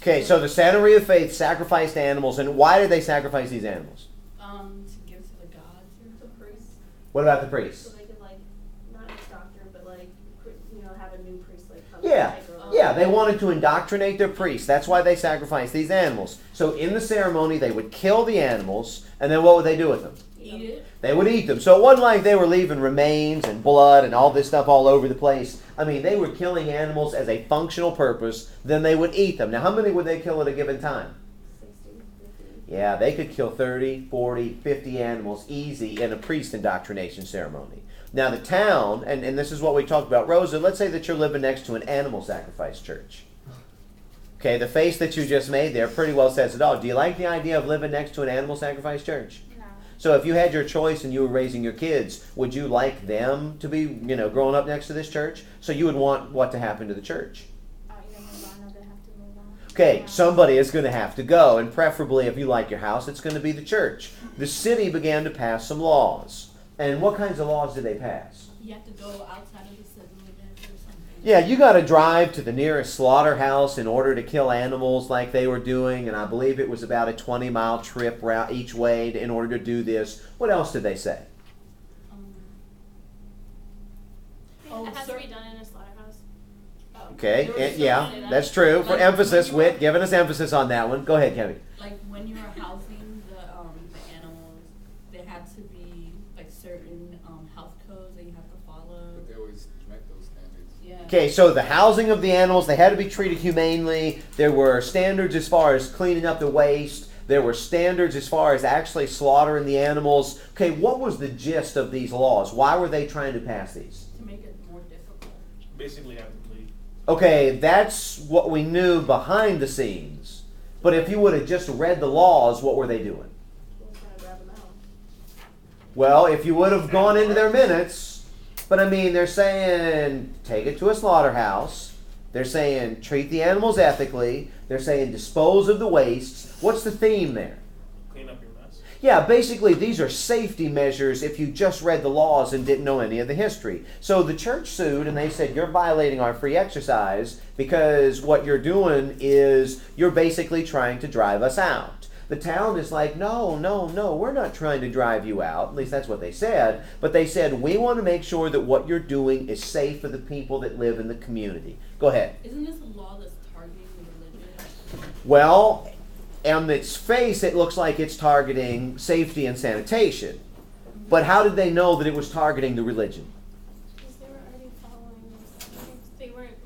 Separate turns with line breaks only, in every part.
Okay, so the Santeria of Faith sacrificed animals, and why did they sacrifice these animals?
To give to the gods or the priests.
What about the priests?
So they could not indoctrinate, but have a new priest come.
Yeah, they wanted to indoctrinate their priests. That's why they sacrificed these animals. So in the ceremony, they would kill the animals, and then what would they do with them?
Eat it.
They would eat them. So it wasn't like they were leaving remains and blood and all this stuff all over the place. I mean, they were killing animals as a functional purpose, then they would eat them. Now, how many would they kill at a given time?
60, 50.
Yeah, they could kill 30, 40, 50 animals easy in a priest indoctrination ceremony. Now, the town, and this is what we talked about, Rosa, let's say that you're living next to an animal sacrifice church. Okay, the face that you just made there pretty well says it all. Do you like the idea of living next to an animal sacrifice church?
No.
So if you had your choice and you were raising your kids, would you like them to be, growing up next to this church? So you would want what to happen to the church? Okay, somebody is going to have to go, and preferably if you like your house, it's going to be the church. The city began to pass some laws. And what kinds of laws did they pass?
You have to go outside of the city limits or something.
Yeah, you got to drive to the nearest slaughterhouse in order to kill animals like they were doing, and I believe it was about a 20-mile trip route each way in order to do this. What else did they say?
It has to be done in a slaughterhouse.
Okay, and yeah, that's true. For emphasis, Whit, giving us emphasis on that one. Go ahead, Kevin.
Like when you were housing the animals, there had to be certain health codes that you have to follow.
But they always met those standards.
Yeah.
Okay, so the housing of the animals, they had to be treated humanely. There were standards as far as cleaning up the waste. There were standards as far as actually slaughtering the animals. Okay, what was the gist of these laws? Why were they trying to pass these?
To make it more difficult.
Basically have to bleed.
Okay, that's what we knew behind the scenes. But if you would have just read the laws, what were they doing? Well, if you would have gone into their minutes, but I mean, they're saying take it to a slaughterhouse. They're saying treat the animals ethically. They're saying dispose of the wastes. What's the theme there?
Clean up your mess.
Yeah, basically these are safety measures if you just read the laws and didn't know any of the history. So the church sued and they said, you're violating our free exercise because what you're doing is you're basically trying to drive us out. The town is like, no, we're not trying to drive you out. At least that's what they said. But they said, we want to make sure that what you're doing is safe for the people that live in the community. Go ahead.
Isn't this a law that's targeting religion?
Well, on its face, it looks like it's targeting safety and sanitation. But how did they know that it was targeting the religion?
Because they were already following this. They weren't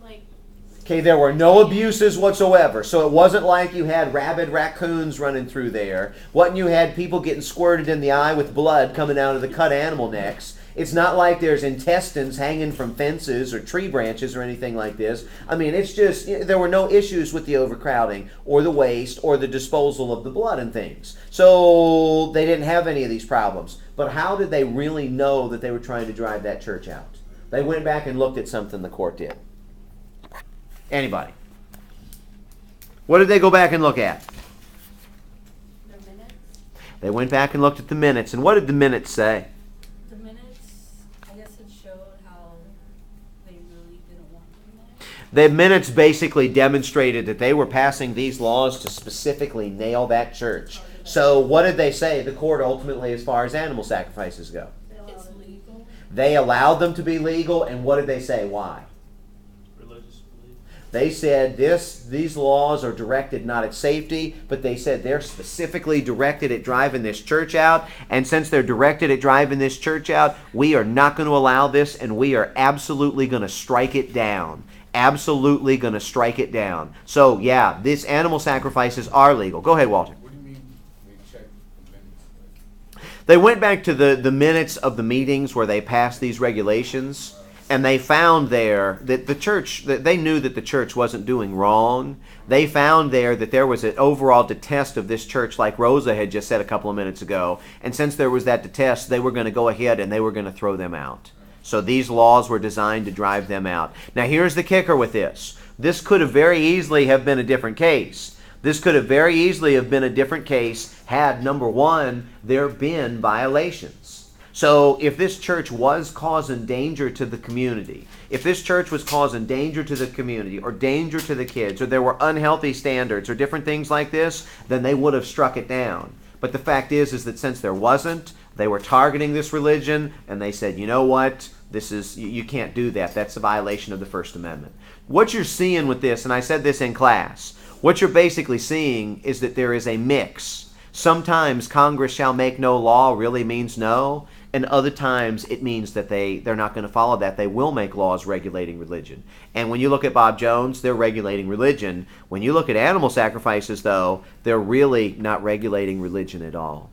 Okay, there were no abuses whatsoever. So it wasn't like you had rabid raccoons running through there. Wasn't you had people getting squirted in the eye with blood coming out of the cut animal necks. It's not like there's intestines hanging from fences or tree branches or anything like this. I mean, it's just, there were no issues with the overcrowding or the waste or the disposal of the blood and things. So they didn't have any of these problems. But how did they really know that they were trying to drive that church out? They went back and looked at something the court did. Anybody? What did they go back and look at?
their minutes.
They went back and looked at the minutes. And what did the minutes say?
The minutes, I guess it showed how they really didn't want them there.
The minutes basically demonstrated that they were passing these laws to specifically nail that church. So what did they say, the court ultimately, as far as animal sacrifices go?
It's legal.
They allowed them to be legal, and what did they say? Why?
Religious belief.
They said these laws are directed not at safety, but they said they're specifically directed at driving this church out. And since they're directed at driving this church out, we are not going to allow this, and we are absolutely going to strike it down. Absolutely going to strike it down. So, yeah, these animal sacrifices are legal. Go ahead, Walter.
What do you mean they checked the minutes?
They went back to the minutes of the meetings where they passed these regulations, and they found there that the church, that they knew that the church wasn't doing wrong. They found there that there was an overall detest of this church, like Rosa had just said a couple of minutes ago. And since there was that detest, they were going to go ahead and they were going to throw them out. So these laws were designed to drive them out. Now here's the kicker with this. This could have very easily have been a different case. This could have very easily have been a different case had, number one, there been violations. So if this church was causing danger to the community, if this church was causing danger to the community or danger to the kids, or there were unhealthy standards or different things like this, then they would have struck it down. But the fact is that since there wasn't, they were targeting this religion, and they said, you know what, this is, you can't do that. That's a violation of the First Amendment. What you're seeing with this, and I said this in class, what you're basically seeing is that there is a mix. Sometimes Congress shall make no law really means no, and other times it means that they're not going to follow that. They will make laws regulating religion. And when you look at Bob Jones, they're regulating religion. When you look at animal sacrifices, though, they're really not regulating religion at all.